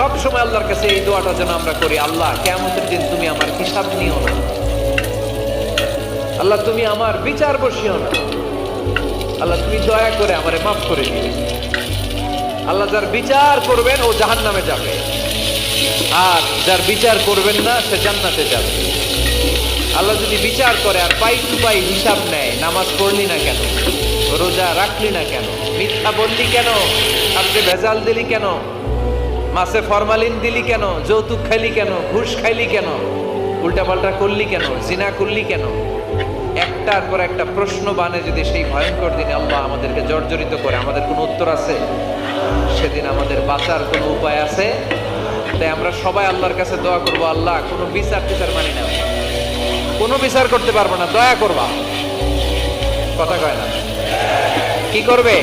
সব সময় আল্লাহর কাছে এই দোয়াটা যেন আমরা করি, আল্লাহ কিয়ামতের দিন তুমি আমার হিসাব নিও না, আল্লাহ তুমি আমার বিচার বসিও না, আল্লাহ তুমি দয়া করে আমারে মাফ করে দিও। আল্লাহ যার বিচার করবেন ও জাহান্নামে যাবে, আর যার বিচার করবেন না সে জান্নাতে যাবে। আল্লাহ যদি বিচার করে আর পাই টু পাই হিসাব নেয়, নামাজ পড়লি না কেন, রোজা রাখলি না কেন, মিথ্যা বললি কেন, আপনি ভেজাল দিলি কেন, মাছে ফরমালিন দিলি কেন, যৌতুক খাইলি কেন, ঘুষ খাইলি কেন, উল্টাপাল্টা করলি কেন, জিনা করলি কেন, একটার পর একটা প্রশ্ন বানে যদি সেই ভয়ঙ্কর দিনে আল্লাহ আমাদেরকে জর্জরিত করে, আমাদের কোনো উত্তর আছে? সেদিন আমাদের বাঁচার কোনো উপায় আছে? তাই আমরা সবাই আল্লাহর কাছে দোয়া করবো, আল্লাহ কোনো বিচার টিচার মানি না, কোনো বিচার করতে পারবো না, দয়া করবা। কথা কয় না? কি করবে?